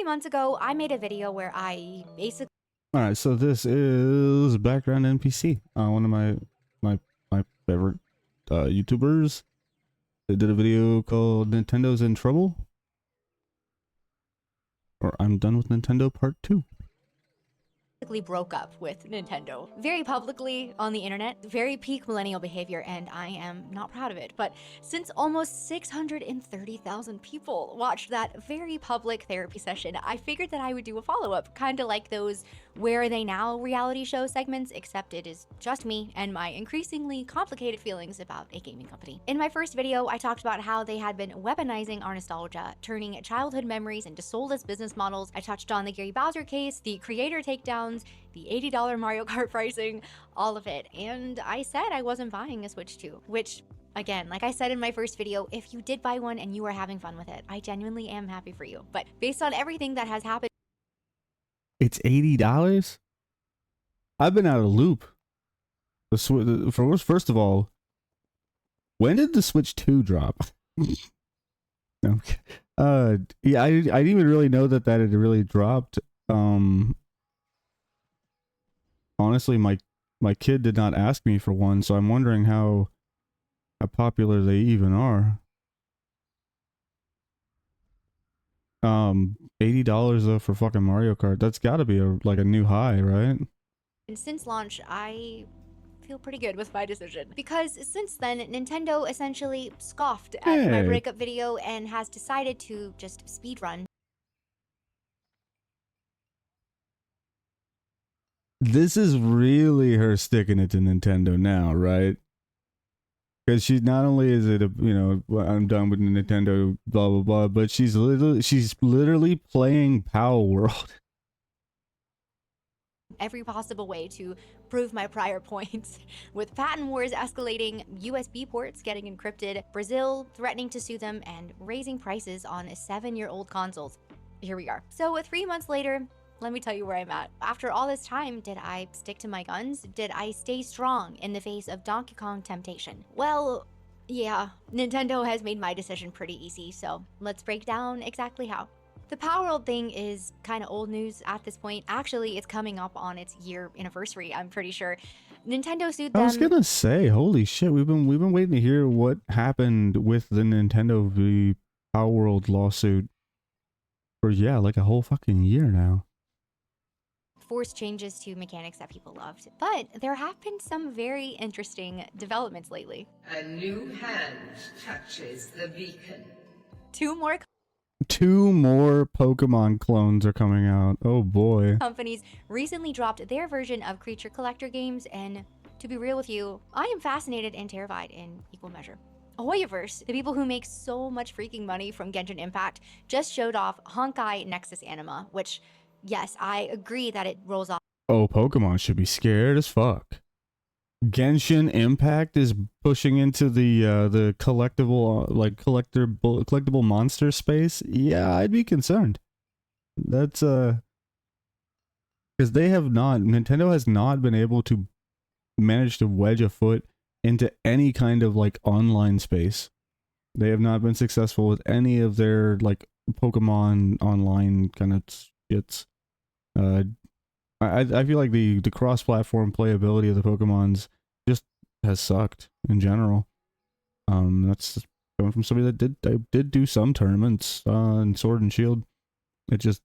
months ago, I made a video where I basically All right, so this is background NPC. One of my favorite YouTubers. They did a video called "Nintendo's in Trouble," or "I'm Done with Nintendo Part 2." broke up with Nintendo very publicly on the internet, very peak millennial behavior, and I am not proud of it. But since almost 630,000 people watched that very public therapy session, I figured that I would do a follow-up, kind of like those Where Are They Now reality show segments, except it is just me and my increasingly complicated feelings about a gaming company. In my first video, I talked about how they had been weaponizing our nostalgia, turning childhood memories into soulless business models. I touched on the Gary Bowser case, the creator takedowns, the $80 Mario Kart pricing, all of it. And I said I wasn't buying a Switch 2, which, again, like I said in my first video, if you did buy one and you are having fun with it, I genuinely am happy for you. But based on everything that has happened, It's $80. I've been out of loop. First of all, when did the Switch 2 drop? Okay. Yeah, I didn't even really know that had really dropped. Honestly, my kid did not ask me for one, so I'm wondering how popular they even are. $80 though for fucking Mario Kart. That's got to be like a new high, right? and since launch, I feel pretty good with my decision. Because since then, Nintendo essentially scoffed at my breakup video and has decided to just speedrun. This is really her sticking it to Nintendo now, right? Because she not only is it I'm done with Nintendo, blah blah blah, but she's literally playing Power World. Every possible way to prove my prior points, with patent wars escalating, USB ports getting encrypted, Brazil threatening to sue them, and raising prices on 7-year-old consoles. Here we are. So 3 months later, let me tell you where I'm at. After all this time, did I stick to my guns? Did I stay strong in the face of Donkey Kong temptation? Well, yeah, Nintendo has made my decision pretty easy, so let's break down exactly how. The Power World thing is kind of old news at this point. Actually, it's coming up on its year anniversary, I'm pretty sure. Nintendo sued them. I was gonna say, holy shit, we've been waiting to hear what happened with the Nintendo v Power World lawsuit for like a whole fucking year now. Forced changes to mechanics that people loved. But there have been some very interesting developments lately. A new hand touches the beacon. Two more Pokemon clones are coming out. Oh boy. companies recently dropped their version of creature collector games, and to be real with you, I am fascinated and terrified in equal measure. Hoyoverse, the people who make so much freaking money from Genshin Impact, just showed off Honkai Nexus Anima, which, yes, I agree that it rolls off. Oh, Pokemon should be scared as fuck. Genshin Impact is pushing into the collectible collectible monster space. Yeah, I'd be concerned. That's because Nintendo has not been able to manage to wedge a foot into any kind of like online space. They have not been successful with any of their like Pokemon online kind of shits. I feel like the cross-platform playability of the Pokemons just has sucked in general. That's coming from somebody that did do some tournaments in Sword and Shield. It just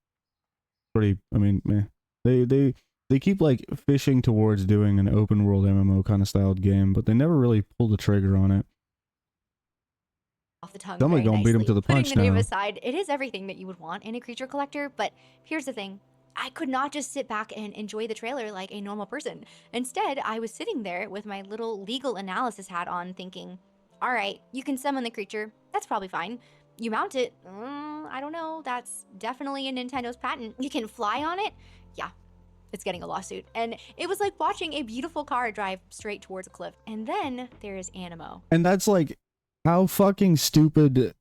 pretty. I mean, meh. They keep like fishing towards doing an open world MMO kind of styled game, but they never really pull the trigger on it. Off the tongue. Somebody gonna beat him to the punch Putting the name now. aside, it is everything that you would want in a creature collector, but here's the thing. I could not just sit back and enjoy the trailer like a normal person. Instead, I was sitting there with my little legal analysis hat on thinking, all right, you can summon the creature. That's probably fine. You mount it. I don't know. That's definitely in Nintendo's patent. You can fly on it. Yeah, it's getting a lawsuit. And it was like watching a beautiful car drive straight towards a cliff. And then there's Animo. And that's like, how fucking stupid,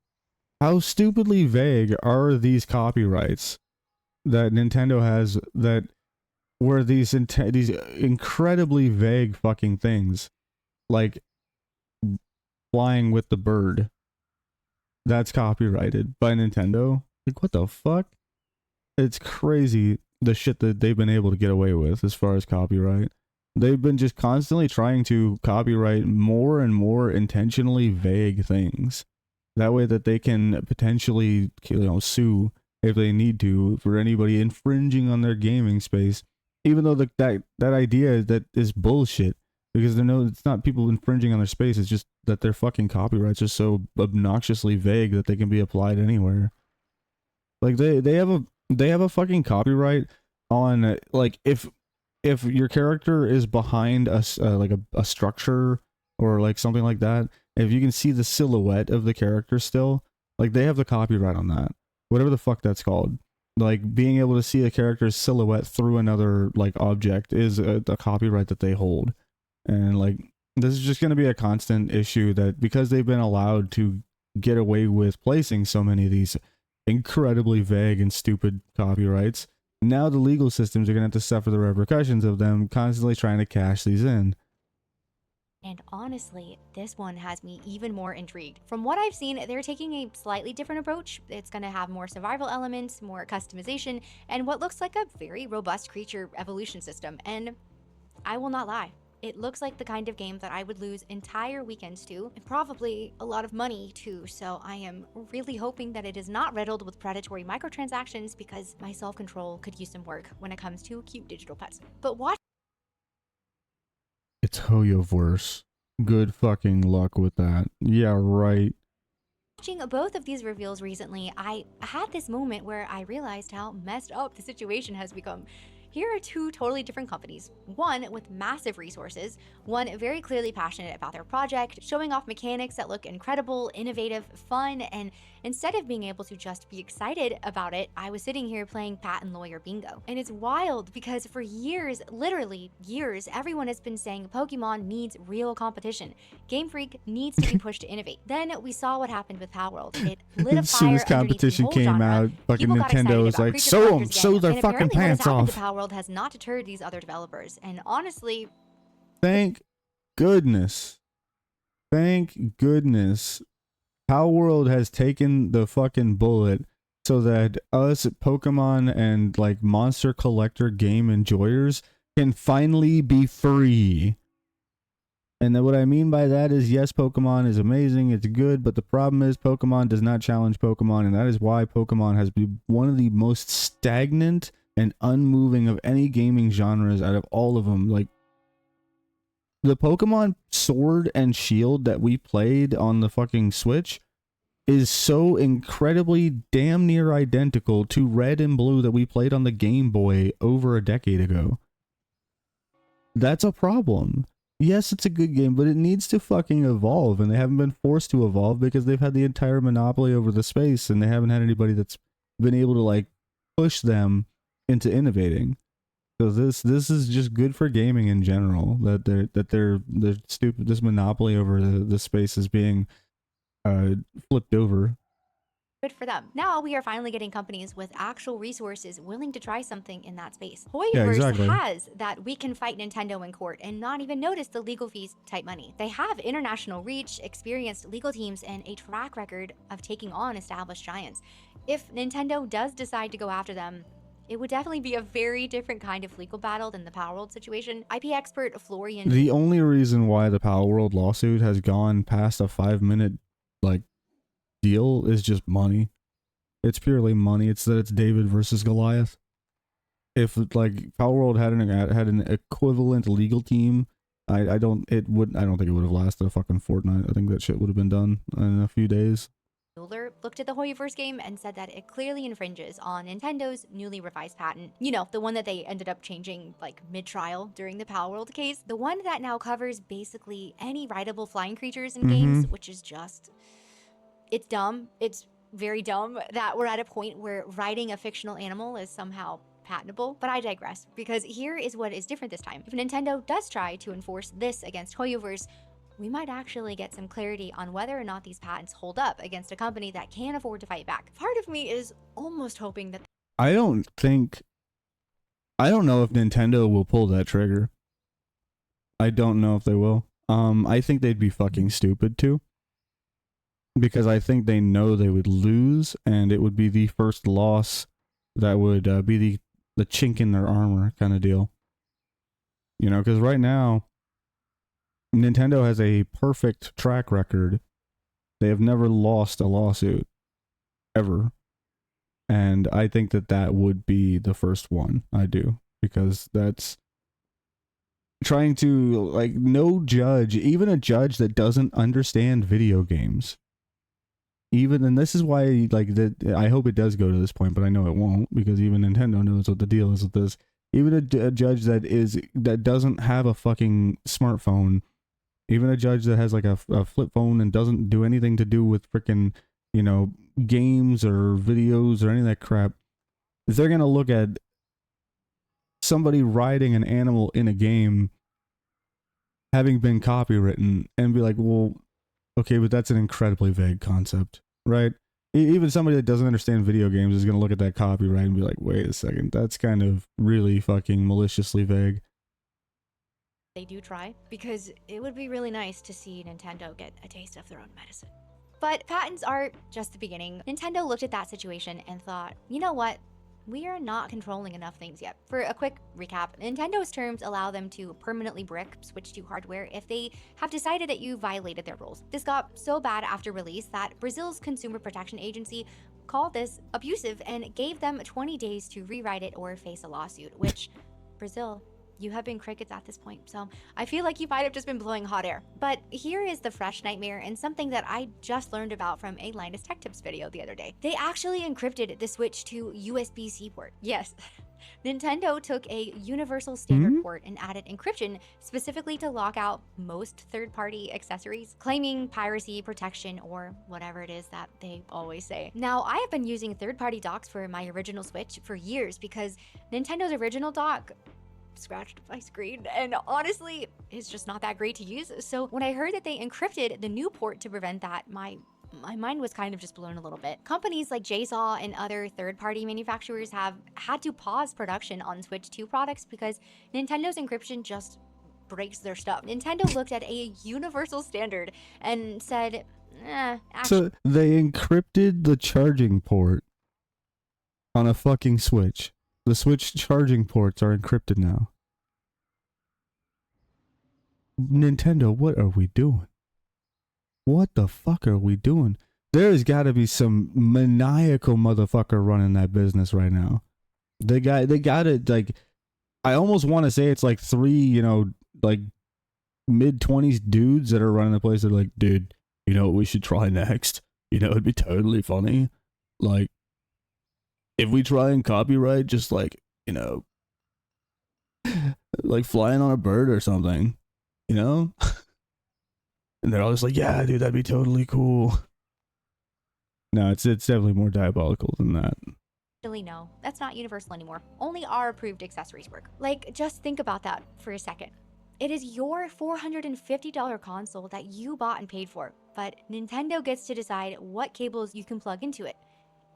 how stupidly vague are these copyrights that Nintendo has that were these incredibly vague fucking things, like flying with the bird. That's copyrighted by Nintendo. Like, what the fuck? It's crazy the shit that they've been able to get away with as far as copyright. They've been just constantly trying to copyright more and more intentionally vague things. That way that they can potentially, sue if they need to for anybody infringing on their gaming space. Even though that idea that is bullshit, because it's not people infringing on their space, it's just that their fucking copyrights are so obnoxiously vague that they can be applied anywhere. Like they have a fucking copyright on like if your character is behind like a structure or like something like that, if you can see the silhouette of the character still, like they have the copyright on that. Whatever the fuck that's called. Like being able to see a character's silhouette through another like object is a copyright that they hold. And like this is just going to be a constant issue that because they've been allowed to get away with placing so many of these incredibly vague and stupid copyrights, now the legal systems are going to have to suffer the repercussions of them constantly trying to cash these in. And honestly, this one has me even more intrigued. From what I've seen, they're taking a slightly different approach. It's going to have more survival elements, more customization, and what looks like a very robust creature evolution system. And I will not lie, it looks like the kind of game that I would lose entire weekends to, and probably a lot of money too, so I am really hoping that it is not riddled with predatory microtransactions because my self-control could use some work when it comes to cute digital pets. But watch It's Hoyoverse. Good fucking luck with that. Yeah, right. Watching both of these reveals recently, I had this moment where I realized how messed up the situation has become. Here are two totally different companies, one with massive resources, one very clearly passionate about their project, showing off mechanics that look incredible, innovative, fun, and instead of being able to just be excited about it, I was sitting here playing patent lawyer bingo. And it's wild because for years, literally years, everyone has been saying Pokemon needs real competition. Game Freak needs to be pushed to innovate. Then we saw what happened with Palworld. It lit a As soon fire as underneath the competition whole came genre. out, fucking People got Nintendo excited was about like, creature sew them, collectors sew again, their and fucking apparently what has pants happened off. to Palworld has not deterred these other developers. And honestly, Thank goodness. Thank goodness. Palworld has taken the fucking bullet so that us Pokemon and like monster collector game enjoyers can finally be free. And then what I mean by that is, yes, Pokemon is amazing, it's good, but the problem is Pokemon does not challenge Pokemon, and that is why Pokemon has been one of the most stagnant and unmoving of any gaming genres out of all of them. Like, the Pokemon Sword and Shield that we played on the fucking Switch is so incredibly damn near identical to Red and Blue that we played on the Game Boy over a decade ago. That's a problem. Yes, it's a good game, but it needs to fucking evolve, and they haven't been forced to evolve because they've had the entire monopoly over the space, and they haven't had anybody that's been able to like push them into innovating. So this is just good for gaming in general, that they're stupid, this monopoly over the space is being flipped over. good for them. Now we are finally getting companies with actual resources willing to try something in that space. Hoyoverse exactly. has that we can fight Nintendo in court and not even notice the legal fees type money. They have international reach, experienced legal teams, and a track record of taking on established giants. If Nintendo does decide to go after them, it would definitely be a very different kind of legal battle than the Palworld situation. IP expert Florian. The only reason why the Palworld lawsuit has gone past a 5-minute like deal is just money. It's purely money. It's that it's David versus Goliath. If like Palworld had an equivalent legal team, I don't think it would have lasted a fucking fortnight. I think that shit would have been done in a few days. Mueller looked at the Hoyoverse game and said that it clearly infringes on Nintendo's newly revised patent. You know, the one that they ended up changing like mid-trial during the Palworld case. The one that now covers basically any rideable flying creatures in games, which is just... It's dumb. It's very dumb that we're at a point where riding a fictional animal is somehow patentable, but I digress, because here is what is different this time. If Nintendo does try to enforce this against Hoyoverse, we might actually get some clarity on whether or not these patents hold up against a company that can't afford to fight back. Part of me is almost hoping that... I don't know if Nintendo will pull that trigger. I don't know if they will. I think they'd be fucking stupid too. Because I think they know they would lose, and it would be the first loss that would be the chink in their armor kind of deal. You know, because right now, Nintendo has a perfect track record. They have never lost a lawsuit, ever. And I think that that would be the first one I do, because that's trying to, like, no judge, even a judge that doesn't understand video games, even, and this is why, like, that I hope it does go to this point, but I know it won't, because even Nintendo knows what the deal is with this. Even a judge that doesn't have a fucking smartphone, even a judge that has like a flip phone and doesn't do anything to do with freaking, you know, games or videos or any of that crap, they're gonna look at somebody riding an animal in a game having been copywritten and be like, well, okay, but that's an incredibly vague concept, right? Even somebody that doesn't understand video games is going to look at that copyright and be like, wait a second, that's kind of really fucking maliciously vague. They do try, because it would be really nice to see Nintendo get a taste of their own medicine. But patents are just the beginning. Nintendo looked at that situation and thought, you know what? We are not controlling enough things yet. For a quick recap, Nintendo's terms allow them to permanently brick Switch 2 hardware if they have decided that you violated their rules. This got so bad after release that Brazil's Consumer Protection Agency called this abusive and gave them 20 days to rewrite it or face a lawsuit, which, Brazil, you have been crickets at this point, so I feel like you might have just been blowing hot air. But here is the fresh nightmare, and something that I just learned about from a Linus Tech Tips video the other day. They actually encrypted the Switch to USB-C port. Yes, Nintendo took a universal standard port and added encryption specifically to lock out most third-party accessories, claiming piracy protection or whatever it is that they always say. Now, I have been using third-party docks for my original Switch for years because Nintendo's original dock scratched my screen, and honestly, it's just not that great to use. So when I heard that they encrypted the new port to prevent that, my mind was kind of just blown a little bit. Companies like JSaw and other third-party manufacturers have had to pause production on Switch 2 products because Nintendo's encryption just breaks their stuff. Nintendo looked at a universal standard and said, actually. So they encrypted the charging port on a fucking Switch. The Switch charging ports are encrypted now. Nintendo, what are we doing? What the fuck are we doing? There's got to be some maniacal motherfucker running that business right now. They got it, like, I almost want to say it's like three, you know, like mid-20s dudes that are running the place. They're like, dude, you know what we should try next? You know, it'd be totally funny. Like, if we try and copyright just, like, you know, like flying on a bird or something, you know? And they're all just like, yeah, dude, that'd be totally cool. No, it's definitely more diabolical than that. No, that's not universal anymore. Only our approved accessories work. Like, just think about that for a second. It is your $450 console that you bought and paid for, but Nintendo gets to decide what cables you can plug into it,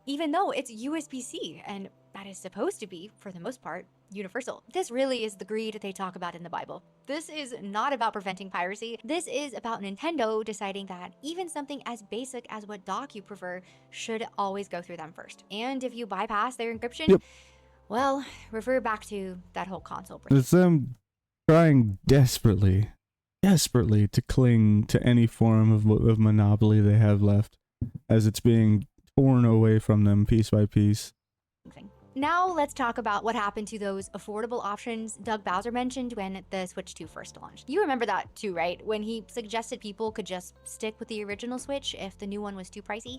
even though it's USB-C, and that is supposed to be, for the most part, universal. This really is the greed they talk about in the Bible. This is not about preventing piracy. This is about Nintendo deciding that even something as basic as what dock you prefer should always go through them first. And if you bypass their encryption, well, refer back to that whole console break. It's them trying desperately to cling to any form of monopoly they have left as it's being torn away from them piece by piece. Now let's talk about what happened to those affordable options Doug Bowser mentioned when the Switch 2 first launched. You remember that too, right? When he suggested people could just stick with the original Switch if the new one was too pricey?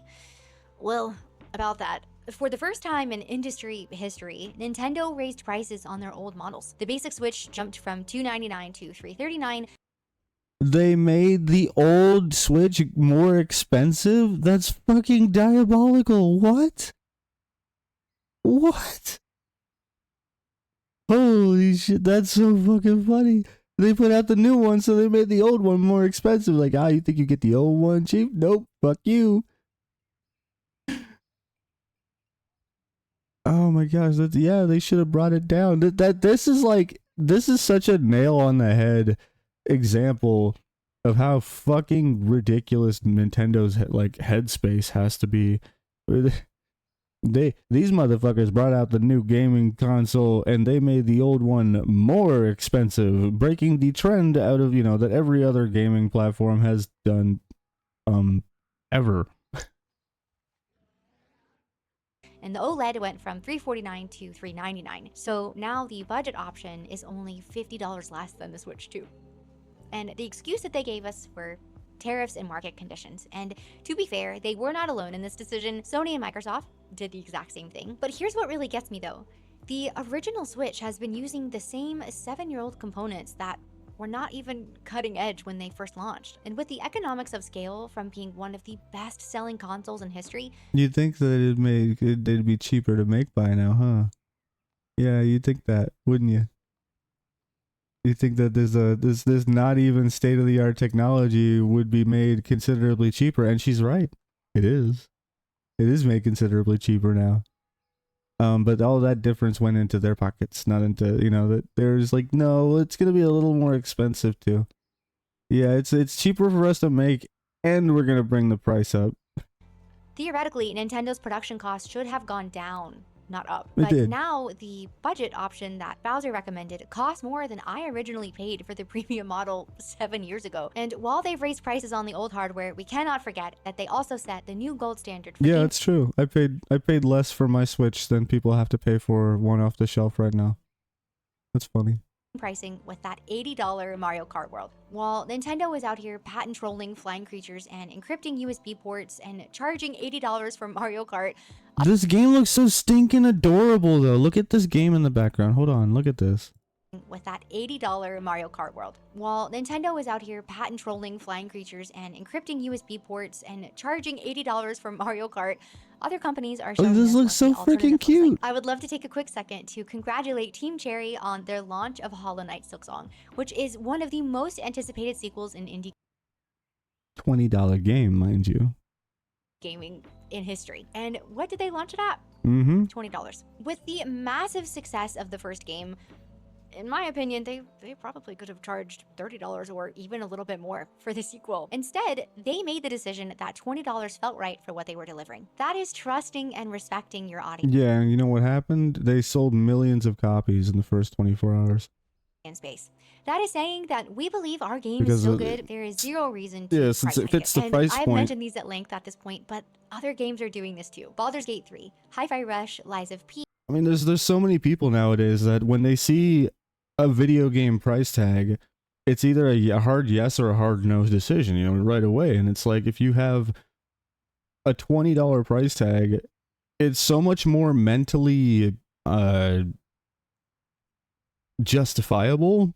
Well, about that. For the first time in industry history, Nintendo raised prices on their old models. The basic Switch jumped from $299 to $339. They made the old Switch more expensive? That's fucking diabolical. What? What? Holy shit, that's so fucking funny. They put out the new one, so they made the old one more expensive. Like, you think you get the old one cheap? Nope, fuck you. Oh my gosh, they should have brought it down. This is such a nail on the head example of how fucking ridiculous Nintendo's like headspace has to be. These motherfuckers brought out the new gaming console and they made the old one more expensive, breaking the trend out of, that every other gaming platform has done ever. And the OLED went from $349 to $399. So now the budget option is only $50 less than the Switch 2. And the excuse that they gave us were tariffs and market conditions. And to be fair, they were not alone in this decision. Sony and Microsoft did the exact same thing. But here's what really gets me though. The original Switch has been using the same 7-year-old components that were not even cutting edge when they first launched. And with the economics of scale from being one of the best-selling consoles in history, you'd think that it'd be cheaper to make by now, huh? Yeah, you'd think that, wouldn't you? You think that this not even state-of-the-art technology would be made considerably cheaper, and she's right. It is. It is made considerably cheaper now. But all that difference went into their pockets, not into, that there's like, no, it's gonna be a little more expensive too. Yeah, it's cheaper for us to make, and we're gonna bring the price up. theoretically, Nintendo's production costs should have gone down, not up. It But did. now the budget option that Bowser recommended costs more than I originally paid for the premium model 7 years ago. And while they've raised prices on the old hardware, we cannot forget that they also set the new gold standard for Yeah, game it's true. I paid less for my Switch than people have to pay for one off the shelf right now. That's funny. pricing with that $80 Mario Kart World. While Nintendo is out here patent trolling flying creatures and encrypting USB ports and charging $80 for Mario Kart, This game looks so stinking adorable though. Look at this game in the background. Hold on, look at this. with that $80 Mario Kart World. While Nintendo is out here patent trolling flying creatures and encrypting USB ports and charging $80 for Mario Kart, other companies are showing this us looks what so the alternative freaking looks like. cute. I would love to take a quick second to congratulate Team Cherry on their launch of Hollow Knight Silksong, which is one of the most anticipated sequels in indie $20 game, mind you. gaming in history. And what did they launch it at? Mm-hmm. $20. With the massive success of the first game, in my opinion, they probably could have charged $30 or even a little bit more for the sequel. Instead, they made the decision that $20 felt right for what they were delivering. That is trusting and respecting your audience Yeah, and you know what happened? They sold millions of copies in the first 24 hours. space. That is saying that we believe our game Because is so of- good, there is zero reason to Yeah, since price it hike fits the And price I've point. mentioned these at length at this point, but other games are doing this too. Baldur's Gate 3, Hi-Fi Rush, Lies of P, I mean, there's so many people nowadays that when they see a video game price tag, it's either a hard yes or a hard no decision, right away. And it's like, if you have a $20 price tag, it's so much more mentally justifiable.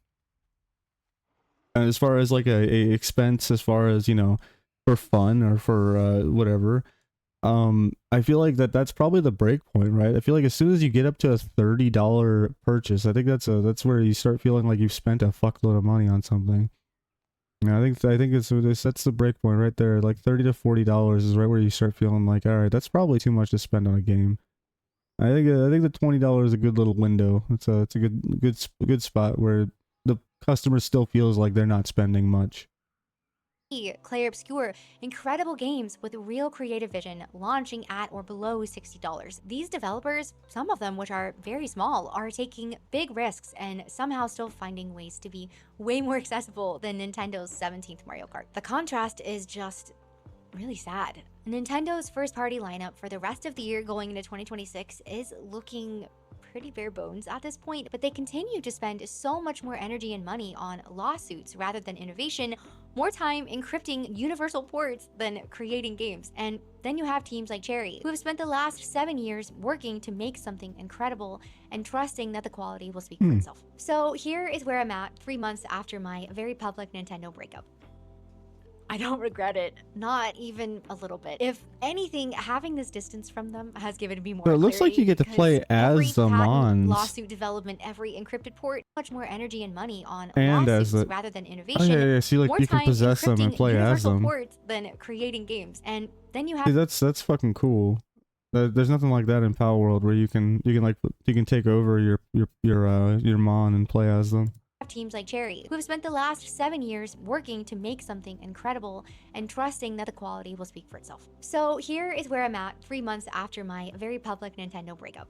And as far as like a expense, as far as, for fun or for whatever. I feel like that's probably the break point, right? I feel like as soon as you get up to a $30 purchase, I think that's where you start feeling like you've spent a fuckload of money on something. Yeah, I think that's the break point right there. Like $30 to $40 is right where you start feeling like, all right, that's probably too much to spend on a game. I think the $20 is a good little window. It's a good spot where the customer still feels like they're not spending much. Clair Obscur, incredible games with real creative vision launching at or below $60. These developers, some of them which are very small, are taking big risks and somehow still finding ways to be way more accessible than Nintendo's 17th Mario Kart. The contrast is just really sad. Nintendo's first-party lineup for the rest of the year going into 2026 is looking pretty bare bones at this point, but they continue to spend so much more energy and money on lawsuits rather than innovation, more time encrypting universal ports than creating games. And then you have teams like Cherry, who have spent the last 7 years working to make something incredible and trusting that the quality will speak for itself. So here is where I'm at 3 months after my very public Nintendo breakup. I don't regret it, not even a little bit. If anything, having this distance from them has given me more But it looks like clarity you get to because play every as the patent, Mons. lawsuit development, every encrypted port, much more energy and money on And as lawsuits the- rather than Oh innovation. yeah, see, like more you can time possess them and encrypting play as universal them. ports than creating games. And then you have Dude, that's fucking cool. There's nothing like that in Power World where you can take over your Mon and play as them. teams like Cherry, who have spent the last 7 years working to make something incredible and trusting that the quality will speak for itself. So here is where I'm at 3 months after my very public Nintendo breakup.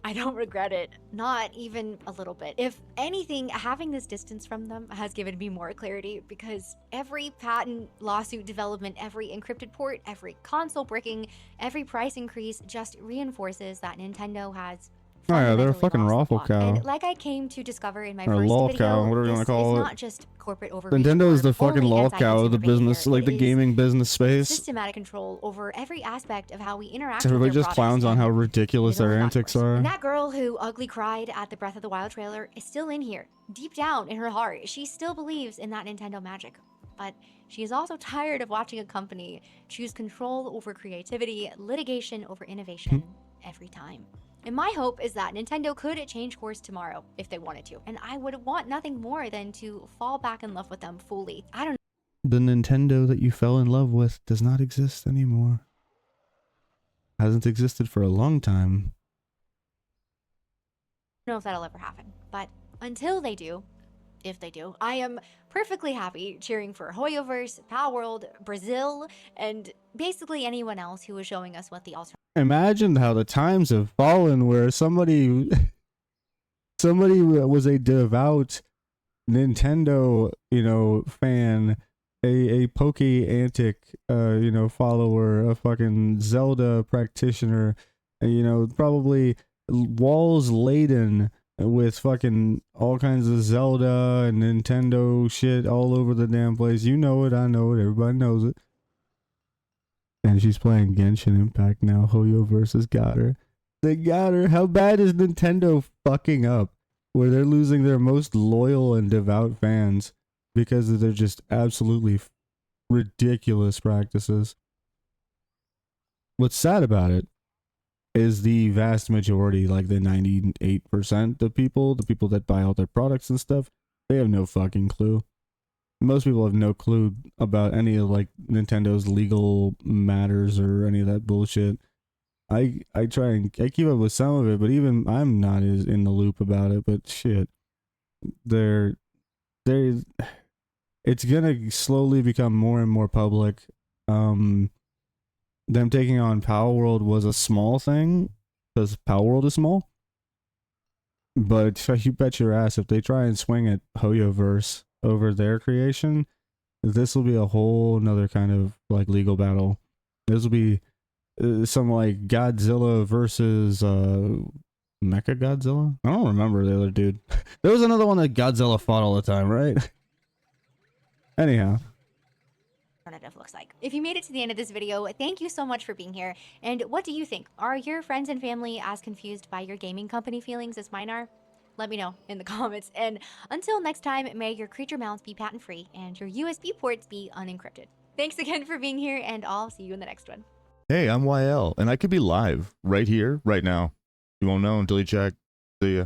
I don't regret it, not even a little bit. If anything, having this distance from them has given me more clarity, because every patent lawsuit development, every encrypted port, every console bricking, every price increase just reinforces that Nintendo has Oh yeah, they're a fundamentally fucking lost the raffle plot. cow. And like I came to discover in my Or first lol video, cow, whatever you this want to call is it. not just corporate overreach. Nintendo is or the fucking only lol cow of the anti-consumer business, behavior. like the It is gaming business space. systematic control over every aspect of how we interact So everybody with their just clowns products, on how and ridiculous it is only their gotten antics worse. are. And that girl who ugly cried at the Breath of the Wild trailer is still in here. Deep down in her heart, she still believes in that Nintendo magic. But she is also tired of watching a company choose control over creativity, litigation over innovation every time. And my hope is that Nintendo could change course tomorrow if they wanted to. And I would want nothing more than to fall back in love with them fully. I don't The Nintendo that you fell in love with does not exist anymore. Hasn't existed for a long time. know if that'll ever happen. But until they do, if they do, I am perfectly happy cheering for Hoyoverse, Palworld, Brazil, and basically anyone else who is showing us what the alternative. Imagine how the times have fallen where somebody was a devout Nintendo, fan, a Poke Antic, follower, a fucking Zelda practitioner, and, probably walls laden with fucking all kinds of Zelda and Nintendo shit all over the damn place. You know it, I know it, everybody knows it. And she's playing Genshin Impact now. Hoyoverse got her. They got her. How bad is Nintendo fucking up where they're losing their most loyal and devout fans because of their just absolutely ridiculous practices? What's sad about it is the vast majority, like the 98% of people, the people that buy all their products and stuff, they have no fucking clue. Most people have no clue about any of like Nintendo's legal matters or any of that bullshit. I try and I keep up with some of it, but even I'm not as in the loop about it. But shit, they're it's gonna slowly become more and more public. Them taking on Palworld was a small thing because Palworld is small. But you bet your ass if they try and swing at Hoyoverse over their creation, this will be a whole nother kind of like legal battle. This will be some like Godzilla versus Mecha Godzilla. I don't remember the other dude. There was another one that Godzilla fought all the time, right? Anyhow. Alternative looks like. If you made it to the end of this video, thank you so much for being here. And what do you think? Are your friends and family as confused by your gaming company feelings as mine are? Let me know in the comments. And until next time, may your creature mounts be patent free and your USB ports be unencrypted. Thanks again for being here, and I'll see you in the next one. Hey, I'm YL, and I could be live right here, right now. You won't know until you check. See ya.